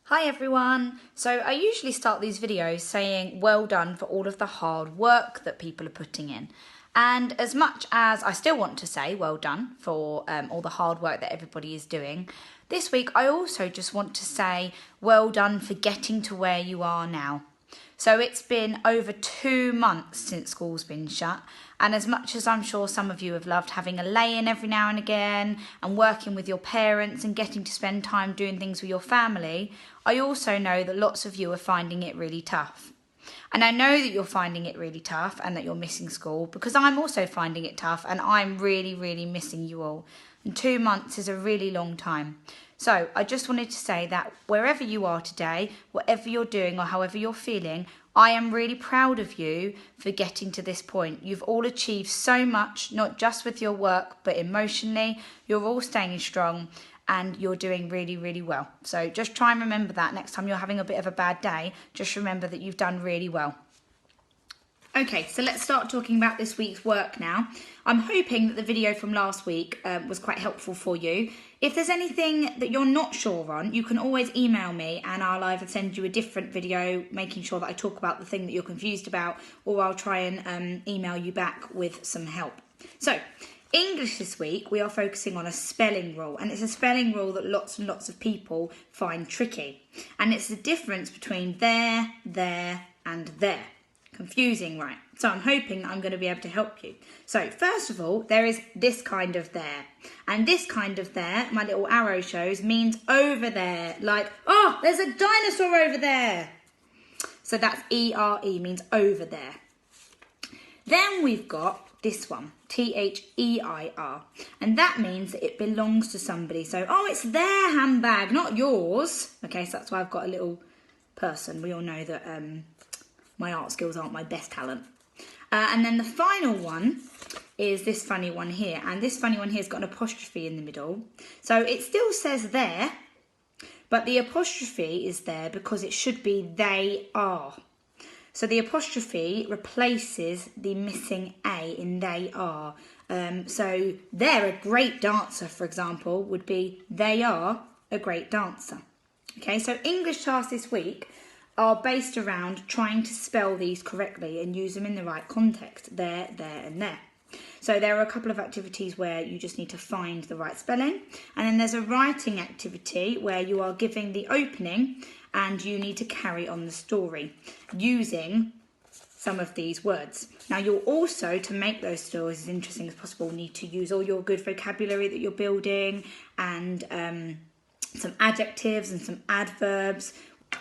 Hi everyone! So I usually start these videos saying well done for all of the hard work that people are putting in. And as much as I still want to say well done for all the hard work that everybody is doing, this week I also just want to say well done for getting to where you are now. So it's been over 2 months since school's been shut, and as much as I'm sure some of you have loved having a lay-in every now and again and working with your parents and getting to spend time doing things with your family, I also know that lots of you are finding it really tough. And I know that you're finding it really tough and that you're missing school, because I'm also finding it tough and I'm really, really missing you all. And 2 months is a really long time. So I just wanted to say that wherever you are today, whatever you're doing or however you're feeling, I am really proud of you for getting to this point. You've all achieved so much, not just with your work, but emotionally. You're all staying strong and you're doing really, really well. So just try and remember that next time you're having a bit of a bad day. Just remember that you've done really well. Okay, so let's start talking about this week's work now. I'm hoping that the video from last week was quite helpful for you. If there's anything that you're not sure on, you can always email me and I'll either send you a different video making sure that I talk about the thing that you're confused about, or I'll try and email you back with some help. So, English this week, we are focusing on a spelling rule, and it's a spelling rule that lots and lots of people find tricky. And it's the difference between there, and there. Confusing, right? So I'm hoping that I'm going to be able to help you. So first of all, there is this kind of there. And this kind of there, my little arrow shows, means over there. Like, oh, there's a dinosaur over there. So that's E-R-E, means over there. Then we've got this one, T-H-E-I-R. And that means that it belongs to somebody. So, oh, it's their handbag, not yours. Okay, so that's why I've got a little person. We all know that my art skills aren't my best talent. And then the final one is this funny one here. And this funny one here has got an apostrophe in the middle. So it still says there, but the apostrophe is there because it should be they are. So the apostrophe replaces the missing A in they are. So they're a great dancer, for example, would be they are a great dancer. Okay, so English tasks this week are based around trying to spell these correctly and use them in the right context, there, and there. So there are a couple of activities where you just need to find the right spelling, and then there's a writing activity where you are giving the opening and you need to carry on the story using some of these words. Now you'll also, to make those stories as interesting as possible, need to use all your good vocabulary that you're building and some adjectives and some adverbs.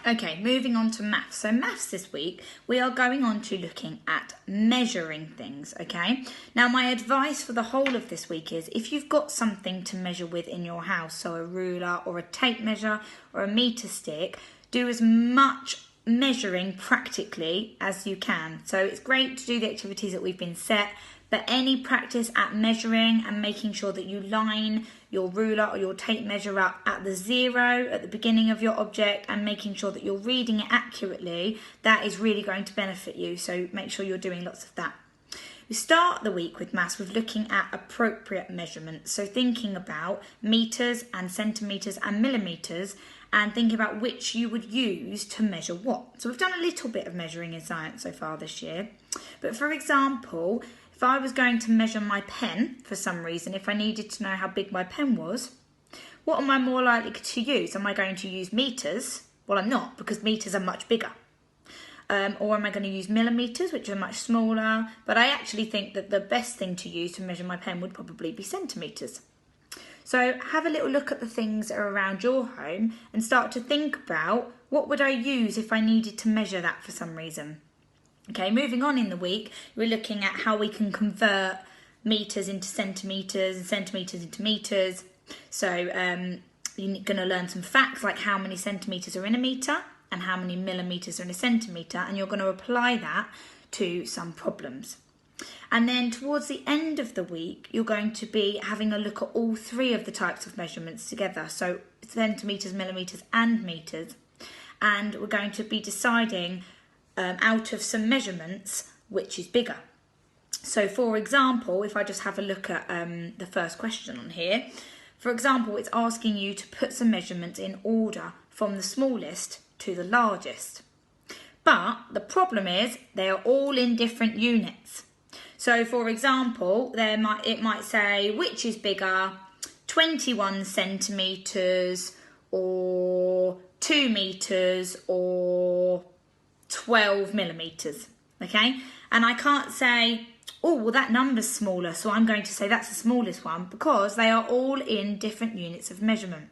Okay, moving on to maths. So maths this week, we are going on to looking at measuring things, okay? Now my advice for the whole of this week is if you've got something to measure with in your house, so a ruler or a tape measure or a meter stick, do as much measuring practically as you can. So it's great to do the activities that we've been set, but any practice at measuring and making sure that you line your ruler or your tape measure up at the 0 at the beginning of your object and making sure that you're reading it accurately, that is really going to benefit you. So make sure you're doing lots of that. We start the week with maths with looking at appropriate measurements. So thinking about meters and centimeters and millimeters and thinking about which you would use to measure what. So we've done a little bit of measuring in science so far this year. But for example, if I was going to measure my pen for some reason, if I needed to know how big my pen was, what am I more likely to use? Am I going to use meters? Well, I'm not, because meters are much bigger. Or am I going to use millimeters, which are much smaller? But I actually think that the best thing to use to measure my pen would probably be centimeters. So have a little look at the things that are around your home and start to think about what would I use if I needed to measure that for some reason. Okay, moving on in the week, we're looking at how we can convert meters into centimetres and centimetres into metres. So you're going to learn some facts like how many centimetres are in a metre and how many millimetres are in a centimetre, and you're going to apply that to some problems. And then towards the end of the week, you're going to be having a look at all 3 of the types of measurements together, so centimetres, millimetres and metres, and we're going to be deciding out of some measurements which is bigger. So for example, if I just have a look at the first question on here, For example, it's asking you to put some measurements in order from the smallest to the largest. But the problem is they are all in different units. So for example, it might say which is bigger, 21 centimetres or 2 metres or 12 millimetres, okay? And I can't say, oh, well, that number's smaller, so I'm going to say that's the smallest one, because they are all in different units of measurement.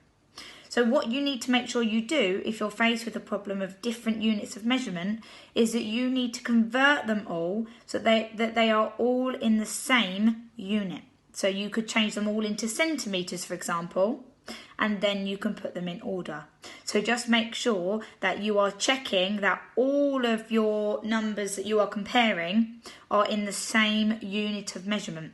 So what you need to make sure you do if you're faced with a problem of different units of measurement is that you need to convert them all so that they are all in the same unit. So you could change them all into centimetres, for example, and then you can put them in order. So just make sure that you are checking that all of your numbers that you are comparing are in the same unit of measurement.